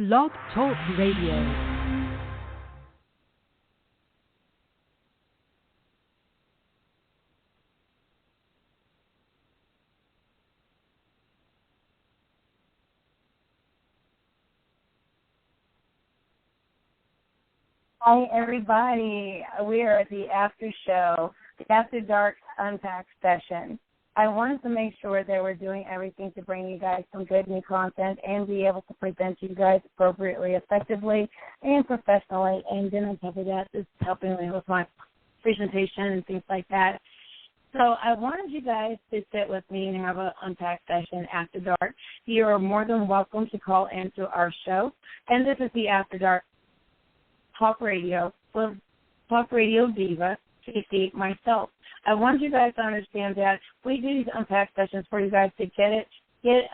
Blog Talk Radio. Hi, everybody. We are at the after show, the After Dark Unpack session. I wanted to make sure that we're doing everything to bring you guys some good new content and be able to present you guys appropriately, effectively, and professionally. And then on top of that, this is helping me with my presentation and things like that. So I wanted you guys to sit with me and have an Unpack session after dark. You are more than welcome to call into our show. And this is the After Dark Talk Radio with Talk Radio Diva, Casey, myself. I want you guys to understand that we do these Unpack sessions for you guys to get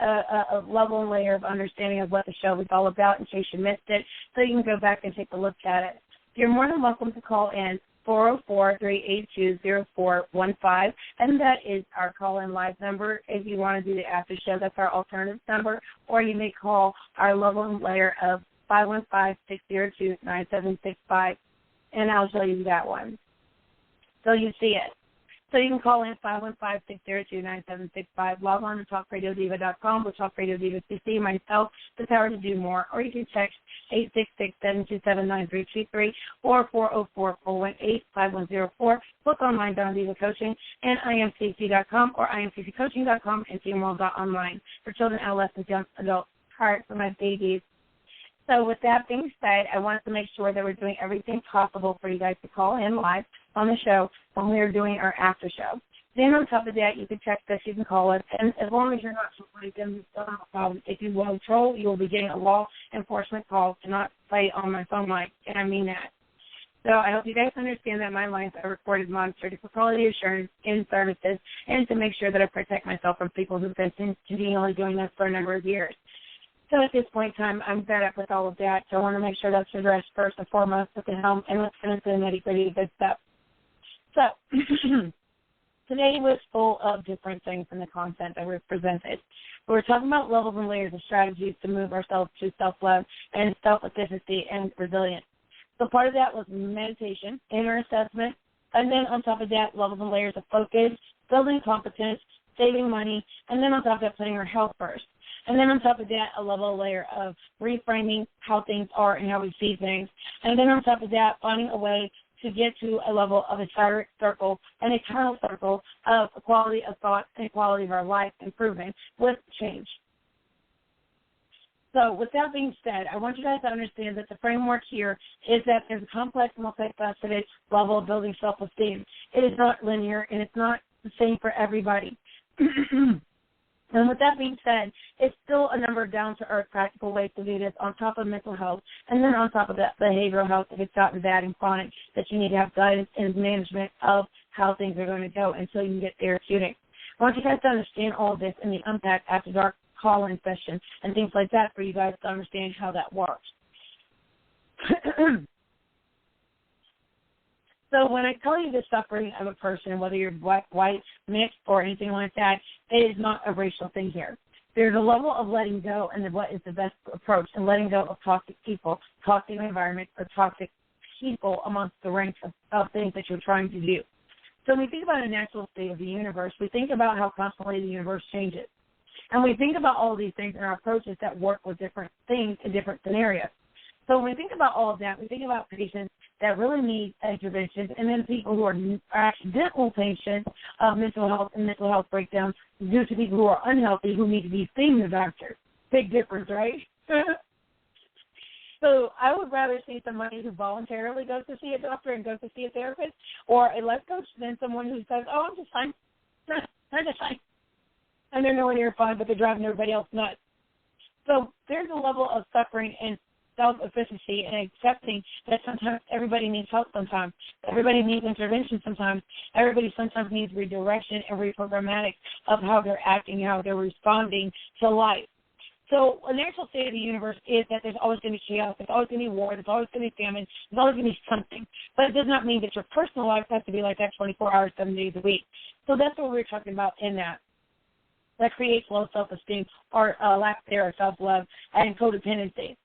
a level and layer of understanding of what the show is all about in case you missed it, so you can go back and take a look at it. You're more than welcome to call in 404-382-0415, and that is our call-in live number. If you want to do the after show, that's our alternative number, or you may call our level and layer of 515-602-9765, and I'll show you that one. So you see it. So you can call in 515-602-9765, log on to talkradiodiva.com with Talk Radio Diva CC, myself, the power to do more, or you can text 866-727-9323 or 404-418-5104. Book online down Diva Coaching and imcc.com or imcccoaching.com and teamworld.online for children, adolescents, young adults, heart for my babies. So with that being said, I wanted to make sure that we're doing everything possible for you guys to call in live on the show when we are doing our after show. Then on top of that, you can text us, you can call us, and as long as you're not somebody, then we still have a problem. If you will troll, you will be getting a law enforcement call to not play on my phone line, and I mean that. So I hope you guys understand that my lines are recorded, monitored for quality assurance in services and to make sure that I protect myself from people who've been continually doing this for a number of years. So at this point in time, I'm fed up with all of that, so I want to make sure that's addressed first and foremost at the helm, and let's get into the nitty-gritty good stuff. So today was full of different things in the content that we've presented. We were talking about levels and layers of strategies to move ourselves to self-love and self-efficacy and resilience. So part of that was meditation, inner assessment, and then on top of that, levels and layers of focus, building competence, saving money, and then on top of that, putting our health first. And then on top of that, a level layer of reframing how things are and how we see things. And then on top of that, finding a way to get to a level of a etheric circle, an eternal circle of quality of thought and quality of our life improving with change. So with that being said, I want you guys to understand that the framework here is that there's a complex, multifaceted level of building self-esteem. It is not linear, and it's not the same for everybody. And with that being said, it's still a number of down-to-earth practical ways to do this on top of mental health, and then on top of that, behavioral health if it's gotten bad and chronic, that you need to have guidance and management of how things are going to go until you can get therapeutic. I want you guys to understand all of this in the Unpack After Dark call-in session and things like that for you guys to understand how that works. So when I tell you the suffering of a person, whether you're black, white, mixed, or anything like that, it is not a racial thing here. There's a level of letting go and what is the best approach and letting go of toxic people, toxic environment, or toxic people amongst the ranks of things that you're trying to do. So when we think about a natural state of the universe, we think about how constantly the universe changes. And we think about all of these things in our approaches that work with different things in different scenarios. So when we think about all of that, we think about patients that really need interventions, and then people who are accidental patients of mental health and mental health breakdowns due to people who are unhealthy who need to be seeing the doctor. Big difference, right? So I would rather see somebody who voluntarily goes to see a doctor and goes to see a therapist or a life coach than someone who says, oh, I'm just fine. I'm just fine. And they're nowhere near fine, but they're driving everybody else nuts. So there's a level of suffering and self-efficiency and accepting that sometimes everybody needs help sometimes. Everybody needs intervention sometimes. Everybody sometimes needs redirection and reprogramming of how they're acting, how they're responding to life. So a natural state of the universe is that there's always going to be chaos, there's always going to be war, there's always going to be famine, there's always going to be something. But it does not mean that your personal life has to be like that 24 hours, 7 days a week. So that's what we're talking about in that. That creates low self-esteem or lack thereof self-love and codependency.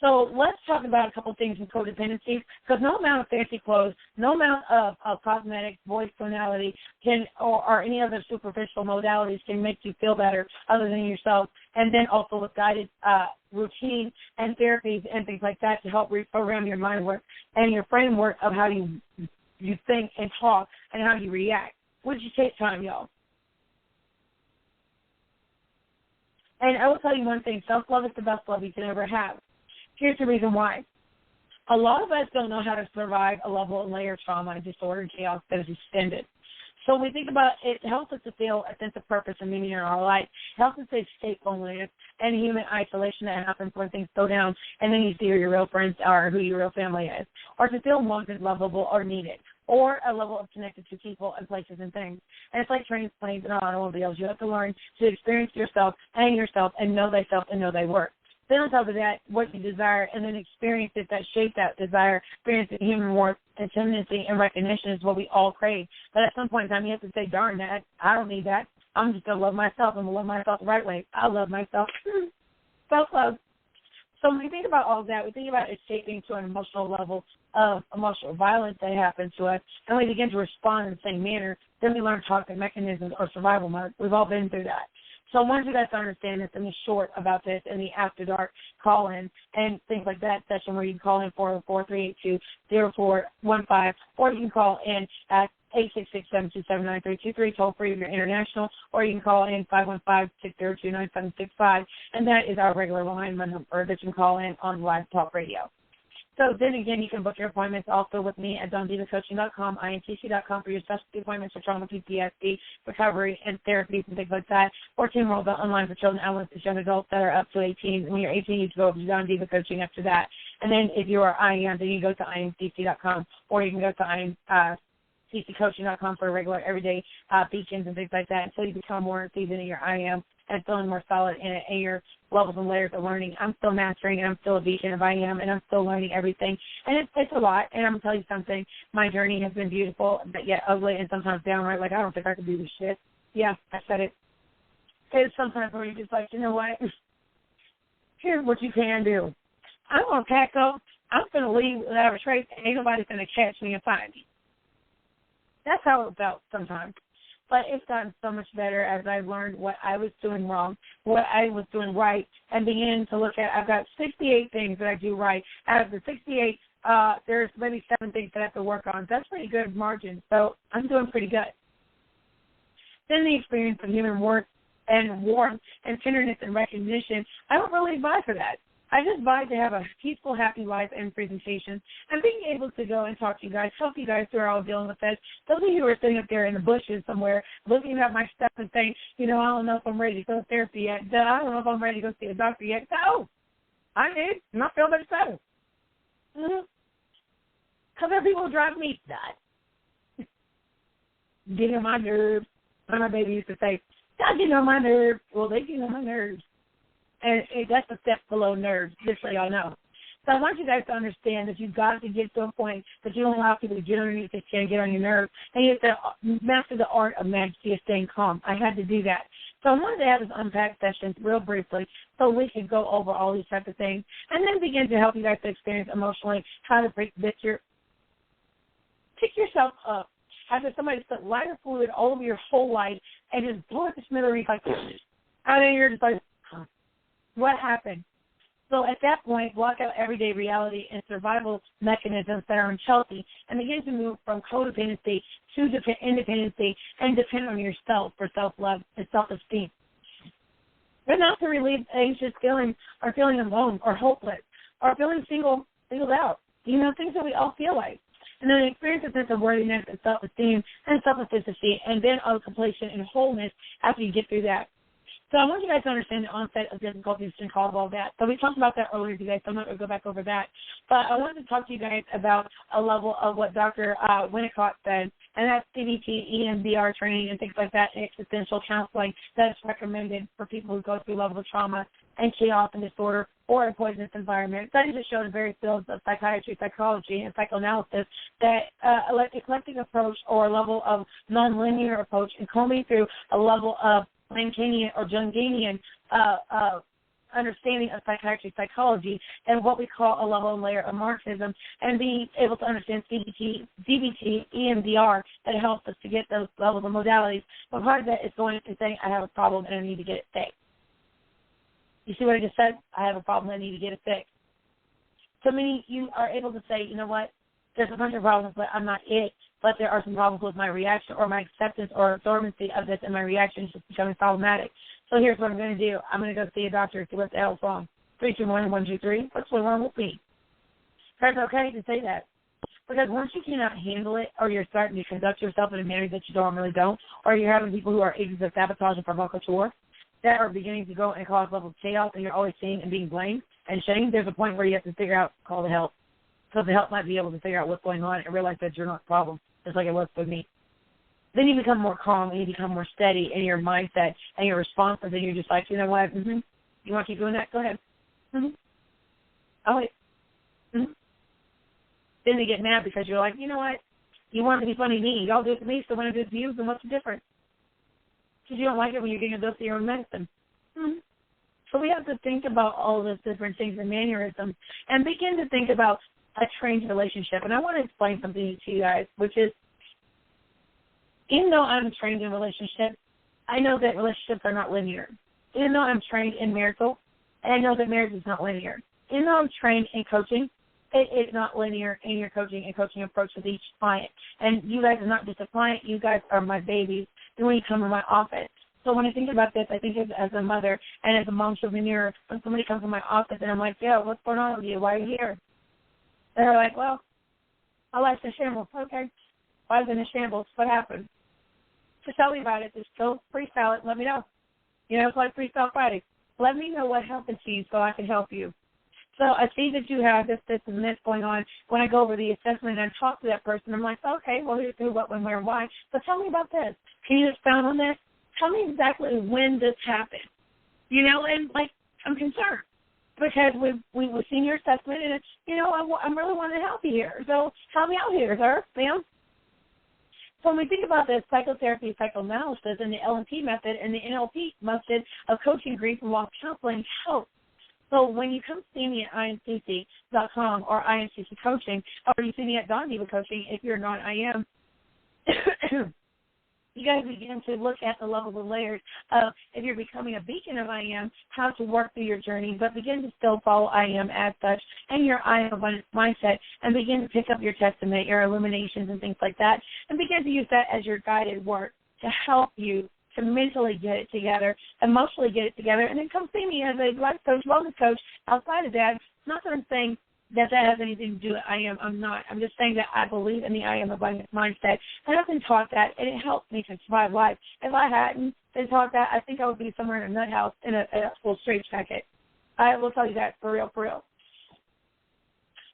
So let's talk about a couple things in codependency, because no amount of fancy clothes, no amount of cosmetics, voice tonality or any other superficial modalities can make you feel better other than yourself. And then also with guided routine and therapies and things like that to help reprogram your mind work and your framework of how you think and talk and how you react. Would you take time, y'all? And I will tell you one thing, self-love is the best love you can ever have. Here's the reason why. A lot of us don't know how to survive a level of layer trauma and disorder and chaos that is extended. So when we think about it, it helps us to feel a sense of purpose and meaning in our life. It helps us to escape loneliness and human isolation that happens when things go down and then you see who your real friends are, who your real family is, or to feel wanted, lovable, or needed, or a level of connected to people and places and things. And it's like trains, planes, and automobiles. You have to learn to experience yourself and know thyself and know thy worth. Then on top of that, what you desire, and then experience it that shape that desire, experience the human worth and tendency and recognition is what we all crave. But at some point in time, you have to say, darn that, I don't need that. I'm just going to love myself. I'm going to love myself the right way. I love myself. Self-love. So when we think about all of that, we think about escaping to an emotional level of emotional violence that happens to us, and we begin to respond in the same manner. Then we learn coping mechanisms or survival mode. We've all been through that. So I want you guys to understand this in the short about this in the After Dark call-in and things like that session where you can call in 404-382-0415, or you can call in at 866-727-9323, toll free if you're international, or you can call in 515-602-9765, and that is our regular line number that you can call in on Live Talk Radio. So then again, you can book your appointments also with me at dondivacoaching.com, intc.com for your specialty appointments for trauma, PTSD, recovery, and therapies and things like that, or Teamworld online for children, adolescents, young adults that are up to 18. And when you're 18, you can go over to Don Diva Coaching after that. And then if you are IM, then you go to imcc.com, or you can go to cccoaching.com for regular, everyday beacons and things like that until you become more seasoned in your IM and feeling more solid in it, and your levels and layers of learning. I'm still mastering, and I'm still a beacon of IM, and I'm still learning everything. And it's a lot, and I'm going to tell you something. My journey has been beautiful, but yet ugly and sometimes downright like, I don't think I could do this shit. Yeah, I said it. It's sometimes where you're just like, you know what? Here's what you can do. I'm going to pack up. I'm going to leave without a trace, and ain't nobody going to catch me and find me. That's how it felt sometimes. But it's gotten so much better as I've learned what I was doing wrong, what I was doing right, and beginning to look at, I've got 68 things that I do right. Out of the 68, there's maybe 7 things that I have to work on. That's pretty good margin, so I'm doing pretty good. Then the experience of human worth and warmth and tenderness and recognition, I don't really buy for that. I just buy to have a peaceful, happy life and presentation, and being able to go and talk to you guys, help you guys who are all dealing with this. Those of you who are sitting up there in the bushes somewhere, looking at my stuff and saying, you know, I don't know if I'm ready to go to therapy yet. I don't know if I'm ready to go see a doctor yet. No, I did, and I feel much better. Because other people drive me nuts. Getting on my nerves. My baby used to say, God, get on my nerves. Well, they get on my nerves. And that's a step below nerves, just so y'all know. So I want you guys to understand that you've got to get to a point that you don't allow people to get underneath that can't get on your nerves. And you have to master the art of majesty of staying calm. I had to do that. So I wanted to have this Unpack session real briefly so we can go over all these types of things and then begin to help you guys to experience emotionally how to pick yourself up after somebody put lighter fluid all over your whole life and just blow it to smithereens like this. And then you're just like, what happened? So at that point, block out everyday reality and survival mechanisms that are unhealthy and begin to move from codependency to independency and depend on yourself for self-love and self-esteem. But not to relieve anxious feelings or feeling alone or hopeless or feeling singled out. You know, things that we all feel like. And then experience a sense of worthiness and self-esteem and self-efficacy and then completion and wholeness after you get through that. So I want you guys to understand the onset of difficulties and cause all that. So we talked about that earlier today, so I'm not going to go back over that. But I wanted to talk to you guys about a level of what Dr. Winnicott said, and that's CBT, EMDR training, and things like that, and existential counseling that's recommended for people who go through levels of trauma and chaos and disorder or a poisonous environment. Studies have shown in various fields of psychiatry, psychology, and psychoanalysis that an eclectic approach or a level of nonlinear approach and combing through a level of Lancanian or Jungian understanding of psychiatry, psychology, and what we call a level and layer of Marxism, and being able to understand CBT, DBT, EMDR, that helps us to get those levels of modalities. But part of that is going to saying, I have a problem and I need to get it fixed. You see what I just said? I have a problem and I need to get it fixed. So many you are able to say, you know what, there's a bunch of problems, but I'm not it. But there are some problems with my reaction or my acceptance or absorbency of this, and my reaction is just becoming problematic. So here's what I'm going to do. I'm going to go see a doctor to see what the hell's wrong. 3, 2, 1, 1, 2, 3. What's going wrong with me? It's okay to say that. Because once you cannot handle it, or you're starting to conduct yourself in a manner that you normally don't, or you're having people who are agents of sabotage and provocateur that are beginning to go and cause levels of chaos, and you're always seeing and being blamed and shamed, there's a point where you have to figure out, call the help. So the help might be able to figure out what's going on and realize that you're not the problem, just like it was with me. Then you become more calm and you become more steady in your mindset and your responses, and you're just like, you know what, you want to keep doing that? Go ahead. Oh, wait. Then they get mad because you're like, you know what, you want to be funny to me. Y'all do it to me, so when I do it to you, then what's the difference? Because you don't like it when you're getting a dose of your own medicine. So we have to think about all those different things and mannerisms and begin to think about a trained relationship. And I want to explain something to you guys, which is, even though I'm trained in relationships, I know that relationships are not linear. Even though I'm trained in marital, I know that marriage is not linear. Even though I'm trained in coaching, it is not linear in your coaching and coaching approach with each client. And you guys are not just a client, you guys are my babies when you come to my office. So when I think about this, I think as a mother and as a mom entrepreneur, when somebody comes to my office and I'm like, yo, what's going on with you? Why are you here? They're like, well, my life's in shambles. Okay. Why is it in shambles? What happened? Just tell me about it. Just go freestyle it and let me know. You know, it's like Freestyle Friday. Let me know what happened to you so I can help you. So I see that you have this, and this going on. When I go over the assessment and I talk to that person, I'm like, okay, well, here's who, what, when, where, and why. But tell me about this. Can you expound on this? Tell me exactly when this happened. You know, and, like, I'm concerned because we've seen your assessment, and it's, you know, I'm really wanting to help you here. So help me out here, sir, ma'am. So when we think about this psychotherapy, psychoanalysis, and the LNP method and the NLP method of coaching, grief, and loss counseling help. So when you come see me at imcc.com or IMCC Coaching, or you see me at Dawn Diva Coaching, if you're not IM, you guys begin to look at the levels and layers of, if you're becoming a beacon of IM, how to work through your journey, but begin to still follow IM as such and your IM abundance mindset, and begin to pick up your testament, your illuminations, and things like that, and begin to use that as your guided work to help you to mentally get it together, emotionally get it together, and then come see me as a life coach, wellness coach outside of that. Not that I'm saying that has anything to do with I'm not. I'm just saying that I believe in the I am abundance mindset. And I've been taught that, and it helps me to survive life. If I hadn't been taught that, I think I would be somewhere in a nut house in a full straitjacket. I will tell you that for real, for real.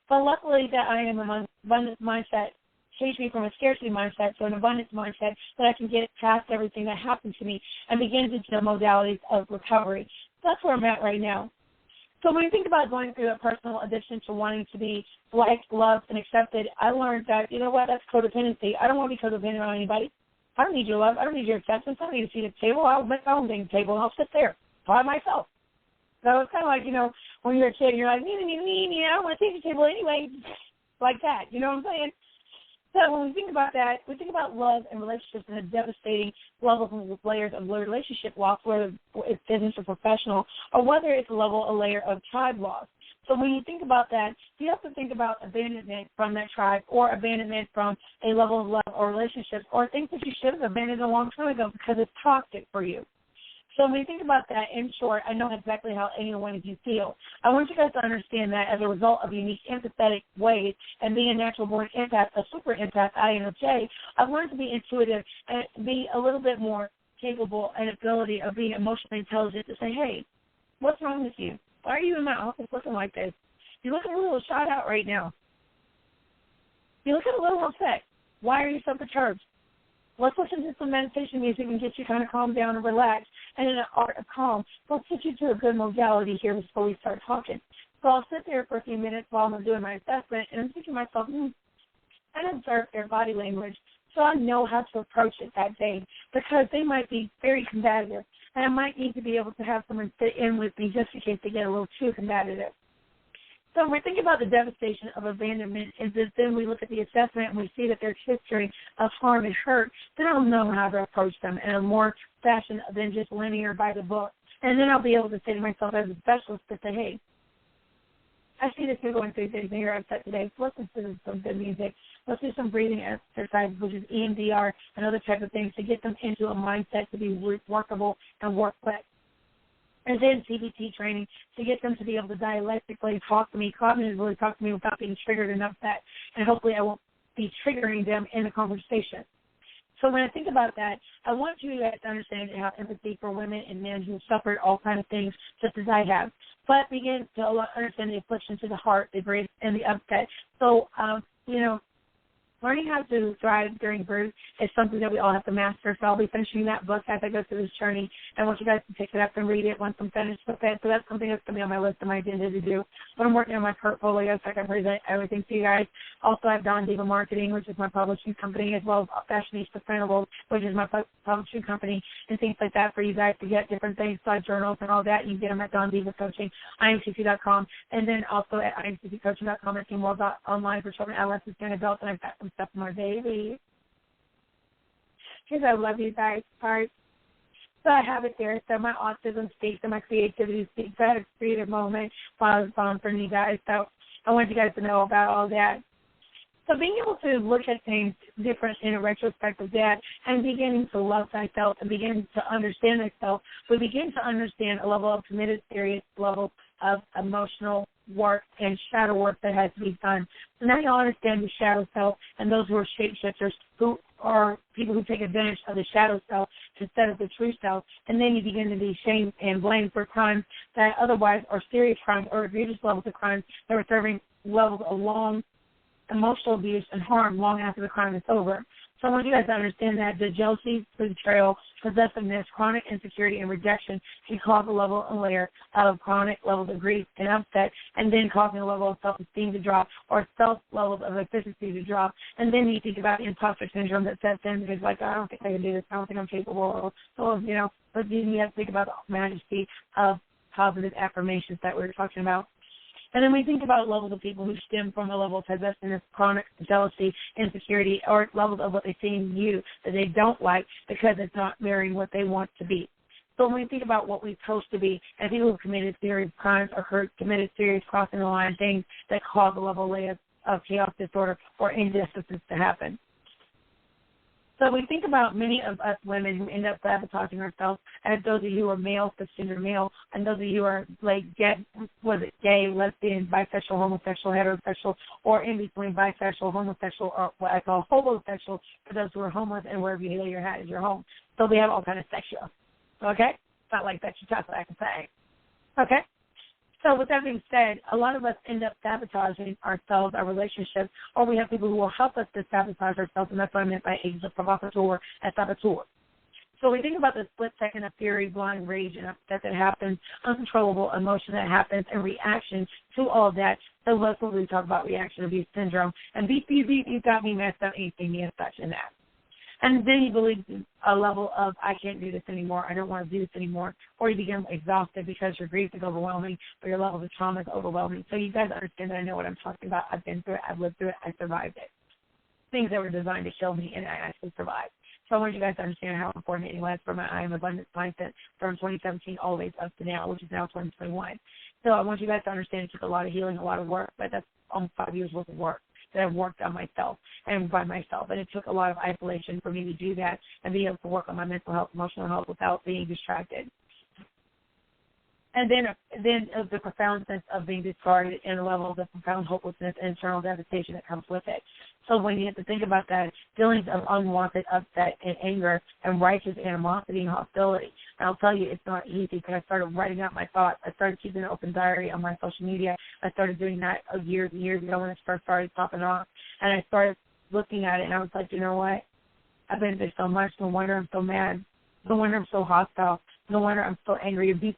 But luckily that I am abundance mindset changed me from a scarcity mindset to an abundance mindset, that I can get past everything that happened to me and begin to do the modalities of recovery. That's where I'm at right now. So when you think about going through a personal addiction to wanting to be liked, loved, and accepted, I learned that, you know what, that's codependency. I don't want to be codependent on anybody. I don't need your love. I don't need your acceptance. I don't need a seat at the table. I'll make my own dang table, and I'll sit there by myself. So it's kind of like, you know, when you're a kid, you're like, me, I don't want to sit at the table anyway, like that. You know what I'm saying? So when we think about that, we think about love and relationships and the devastating levels and layers of relationship loss, whether it's business or professional, or whether it's a level, a layer of tribe loss. So when you think about that, you have to think about abandonment from that tribe, or abandonment from a level of love or relationships, or things that you should have abandoned a long time ago because it's toxic for you. So when you think about that, in short, I know exactly how any one of you feel. I want you guys to understand that as a result of unique empathetic ways and being a natural-born empath, a super empath, INFJ, I've learned to be intuitive and be a little bit more capable and ability of being emotionally intelligent to say, hey, what's wrong with you? Why are you in my office looking like this? You're looking a little shot out right now. You're looking a little upset. Why are you so perturbed? Let's listen to some meditation music and get you kind of calm down and relax. And in an art of calm, let's get you to a good modality here before we start talking. So I'll sit there for a few minutes while I'm doing my assessment, and I'm thinking to myself, and observe their body language so I know how to approach it that day, because they might be very combative. And I might need to be able to have someone sit in with me just in case they get a little too combative. So when we think about the devastation of abandonment, is that then we look at the assessment and we see that there's history of harm and hurt, then I'll know how to approach them in a more fashion than just linear by the book. And then I'll be able to say to myself as a specialist to say, hey, I see that you're going through things and you're upset today. So let's listen to some good music. Let's do some breathing exercises, which is EMDR and other types of things to get them into a mindset to be workable and work with. And then CBT training to get them to be able to dialectically talk to me, cognitively talk to me without being triggered and upset. And hopefully I won't be triggering them in the conversation. So when I think about that, I want you guys to understand and have empathy for women and men who have suffered all kinds of things just as I have. But begin to understand the affliction to the heart, the grief, and the upset. So, learning how to thrive during birth is something that we all have to master. So I'll be finishing that book as I go through this journey. I want you guys to pick it up and read it once I'm finished with it. So that's something that's going to be on my list of my agenda to do. But I'm working on my portfolio so I can present everything to you guys. Also, I have Don Diva Marketing, which is my publishing company, as well as Fashionista Printable, which is my publishing company, and things like that for you guys to get different things, like journals and all that. You can get them at Don Diva Coaching, IMCC.com, and then also at IMCCcoaching.com at teamworld.online for children, adolescents, and adults, and I've got some stuff for my baby. Because I love you guys. All right. So I have it there. So my autism speaks and my creativity speaks. I had a creative moment while I was gone from you guys. So I want you guys to know about all that. So being able to look at things different in a retrospect of that and beginning to love thyself and beginning to understand thyself, we begin to understand a level of committed, serious level of emotional work and shadow work that has to be done. So now you all understand the shadow self and those who are shapeshifters, who are people who take advantage of the shadow self instead of the true self, and then you begin to be shamed and blamed for crimes that otherwise are serious crimes or egregious levels of crimes that are serving levels of long emotional abuse and harm long after the crime is over. So I want you guys to understand that the jealousy, betrayal, possessiveness, chronic insecurity, and rejection can cause a level and layer of chronic levels of grief and upset, and then causing a level of self-esteem to drop or levels of efficiency to drop. And then you think about the imposter syndrome that sets in because, like, I don't think I can do this. I don't think I'm capable. But then you have to think about the majesty of positive affirmations that we were talking about. And then we think about levels of people who stem from a level of possessiveness, chronic jealousy, insecurity, or levels of what they see in you that they don't like because it's not mirroring what they want to be. So when we think about what we're supposed to be, and people who committed serious crimes or committed serious crossing the line things that cause a level of chaos, disorder, or injustices to happen. So we think about many of us women who end up sabotaging ourselves, as those of you who are male, cisgender male, and those of you who are like gay, lesbian, bisexual, homosexual, heterosexual, or in between bisexual, homosexual, or what I call homosexual for those who are homeless and wherever you lay your hat is your home. So we have all kind of sexual. Okay? It's not like that's what I can say. Okay? So with that being said, a lot of us end up sabotaging ourselves, our relationships, or we have people who will help us to sabotage ourselves, and that's what I meant by agents of provocateur and saboteur. So we think about the split second of fury, blind rage, and upset that happens, uncontrollable emotion that happens, and reaction to all that. So that's what we talk about reaction abuse syndrome. And beep, you got me messed up, anything me and such in that. And then you believe a level of, I can't do this anymore, I don't want to do this anymore, or you become exhausted because your grief is overwhelming, or your level of trauma is overwhelming. So you guys understand that I know what I'm talking about. I've been through it, I've lived through it, I survived it. Things that were designed to kill me, and I actually survived. So I want you guys to understand how important it was for my I Am Abundance mindset from 2017 all the way up to now, which is now 2021. So I want you guys to understand it took a lot of healing, a lot of work, but that's almost 5 years worth of work that I've worked on myself and by myself. And it took a lot of isolation for me to do that and be able to work on my mental health, emotional health without being distracted. And then the profound sense of being discarded and the level of the profound hopelessness and internal devastation that comes with it. So when you have to think about that, feelings of unwanted upset and anger and righteous animosity and hostility. And I'll tell you, it's not easy because I started writing out my thoughts. I started keeping an open diary on my social media. I started doing that years and years ago when it first started popping off. And I started looking at it, and I was like, you know what? I've been through so much. No wonder I'm so mad. No wonder I'm so hostile. No wonder I'm so angry. Beat,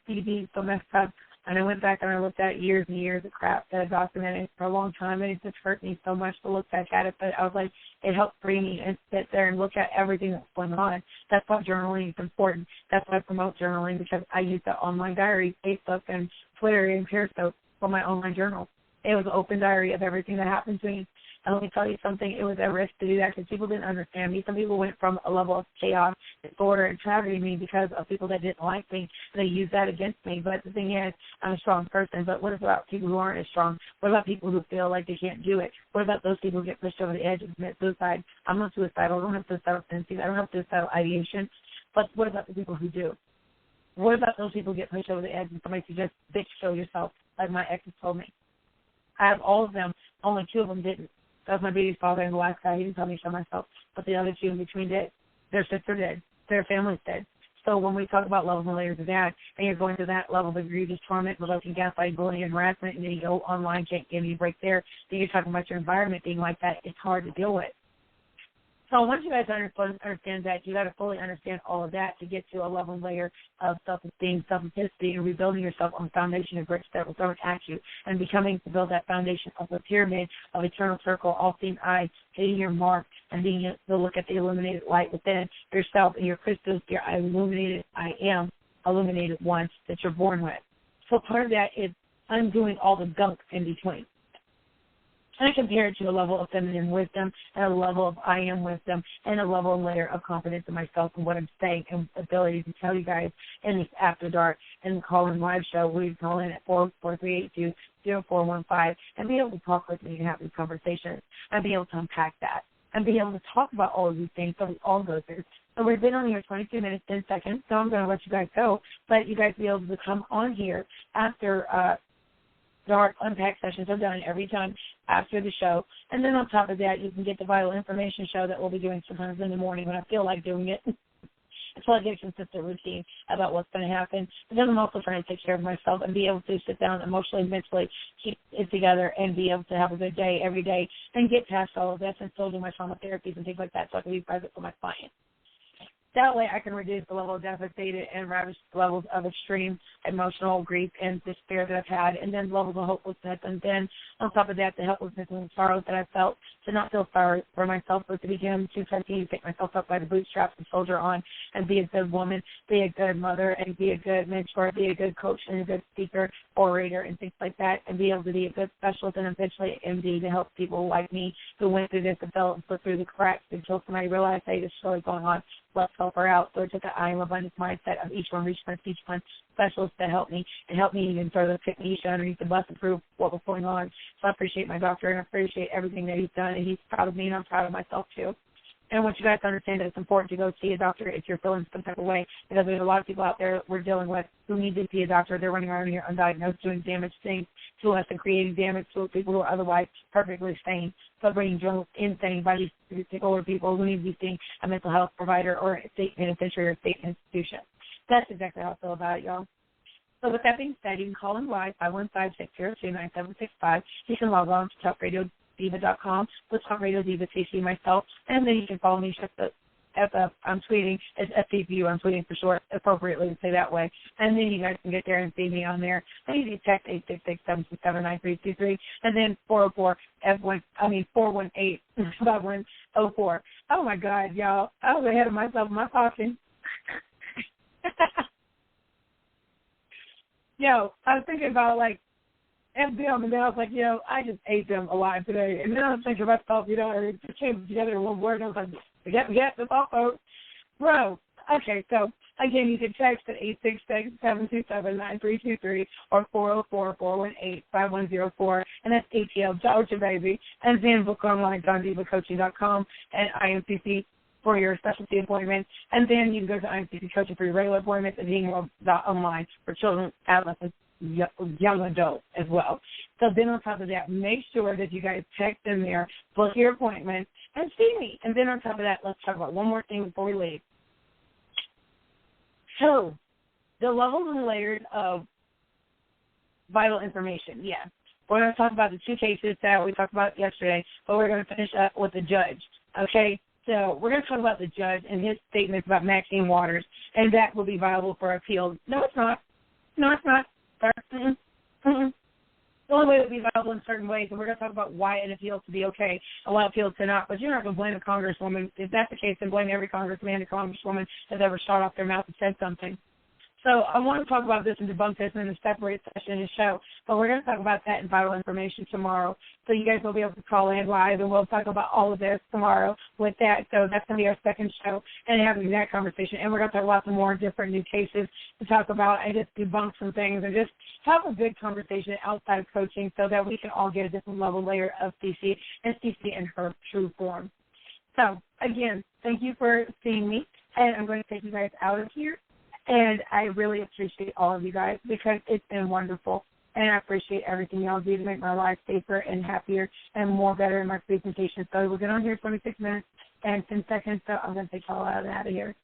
so messed up. And I went back and I looked at years and years of crap that I documented for a long time, and it just hurt me so much to look back at it. But I was like, it helped free me and sit there and look at everything that's going on. That's why journaling is important. That's why I promote journaling, because I use the online diary, Facebook and Twitter and Periscope for my online journal. It was an open diary of everything that happened to me. And let me tell you something, it was a risk to do that because people didn't understand me. Some people went from a level of chaos, disorder, and tragedy to me because of people that didn't like me. They used that against me. But the thing is, I'm a strong person. But what about people who aren't as strong? What about people who feel like they can't do it? What about those people who get pushed over the edge and commit suicide? I'm not suicidal. I don't have suicidal tendencies. I don't have suicidal ideation. But what about the people who do? What about those people who get pushed over the edge and somebody to just bitch show yourself, like my ex has told me? I have all of them. Only 2 of them didn't. That was my baby's father and the last guy. He didn't tell me to show myself. But the other 2 in between did. Their sister did. Their family's dead. So when we talk about levels and layers of that, and you're going to that level of egregious torment, resulting gaslighting, bullying, and harassment, and then you go online, can't give you a break there, then you're talking about your environment being like that, it's hard to deal with. So I want you guys to understand that you got to fully understand all of that to get to a level and layer of self-esteem, self-efficacy, and rebuilding yourself on the foundation of bricks that will thrown at you, and becoming to build that foundation of a pyramid of eternal circle, all-seeing eye, hitting your mark, and being able to look at the illuminated light within yourself and your crystals, your illuminated I am, illuminated one that you're born with. So part of that is undoing all the gunk in between. And I compare it to a level of feminine wisdom and a level of I am wisdom and a level and layer of confidence in myself and what I'm saying and ability to tell you guys in this After Dark and call-in live show where you call in at 44382-0415 and be able to talk with me and have these conversations and be able to unpack that and be able to talk about all of these things so we all go through. So we've been on here 22 minutes, 10 seconds, so I'm going to let you guys go, but you guys be able to come on here after Dark Unpack sessions are done every time after the show. And then on top of that, you can get the Vital Information show that we'll be doing sometimes in the morning when I feel like doing it. Until I get a consistent routine about what's going to happen. But then I'm also trying to take care of myself and be able to sit down emotionally, mentally, keep it together, and be able to have a good day every day and get past all of this and still do my trauma therapies and things like that so I can be present for my clients. That way I can reduce the level of devastated and ravaged levels of extreme emotional grief and despair that I've had, and then levels of hopelessness, and then on top of that, the helplessness and sorrow that I felt, to not feel sorry for myself, but to begin to continue to pick myself up by the bootstraps and soldier on and be a good woman, be a good mother, and be a good mentor, be a good coach and a good speaker, orator, and things like that, and be able to be a good specialist and eventually MD to help people like me who went through this and fell and slipped through the cracks until somebody realized, hey, this is really going on. Let's help her out. So I took the I am abundance mindset of each one specialist to help me and help me even further pick me underneath the bus and prove what was going on. So I appreciate my doctor and I appreciate everything that he's done, and he's proud of me and I'm proud of myself too. And I want you guys to understand that it's important to go see a doctor if you're feeling some type of way, because there's a lot of people out there we're dealing with who need to see a doctor. They're running around here undiagnosed, doing damage things to us and creating damage to people who are otherwise perfectly sane, but bringing insane by these older people who need to be seeing a mental health provider or a state penitentiary or state institution. That's exactly how I feel about it, y'all. So with that being said, you can call in live 515-602-9765. You can log on to talkradiodiva.com with Talk Radio Diva CC myself, and then you can follow me I'm tweeting. It's FTVU. I'm tweeting for short, appropriately to say that way. And then you guys can get there and see me on there. And you can text 866-727-9323, and then 418-5104. Oh my God, y'all! I was ahead of myself in my talking. Yo, I was thinking about them, and then I was like, I just ate them alive today. And then I was thinking about myself, it came together in one word, and I was like, forget, that's all, folks. Bro, okay, so, again, you can text at 866-727-9323 or 404-418-5104, and that's ATL, Georgia, baby. And then book online, DonDivaCoaching.com, and IMCC for your specialty appointments. And then you can go to IMCC Coaching for your regular appointments and online for children, adolescents, young adults as well. So then on top of that, make sure that you guys text in there, book your appointment, and see me. And then on top of that, let's talk about one more thing before we leave. So the levels and layers of vital information, yeah. We're going to talk about the 2 cases that we talked about yesterday, but we're going to finish up with the judge, okay? So we're going to talk about the judge and his statements about Maxine Waters, and that will be viable for appeal. No, it's not. No, it's not. start. The only way it would be viable in certain ways, and we're going to talk about why it feels to be okay and why it feels to not. But you're not going to blame a congresswoman. If that's the case, then blame every congressman and congresswoman that's ever shot off their mouth and said something. So I want to talk about this and debunk this in a separate session in the show, but we're going to talk about that in Vital Information tomorrow. So you guys will be able to call in live, and we'll talk about all of this tomorrow with that. So that's going to be our second show, and having that conversation. And we're going to talk about some more different new cases to talk about and just debunk some things and just have a good conversation outside of coaching so that we can all get a different level layer of CC and CC in her true form. So, again, thank you for seeing me, and I'm going to take you guys out of here. And I really appreciate all of you guys because it's been wonderful. And I appreciate everything y'all do to make my life safer and happier and more better in my presentation. So we'll get on here 26 minutes and 10 seconds, so I'm going to take y'all out of here.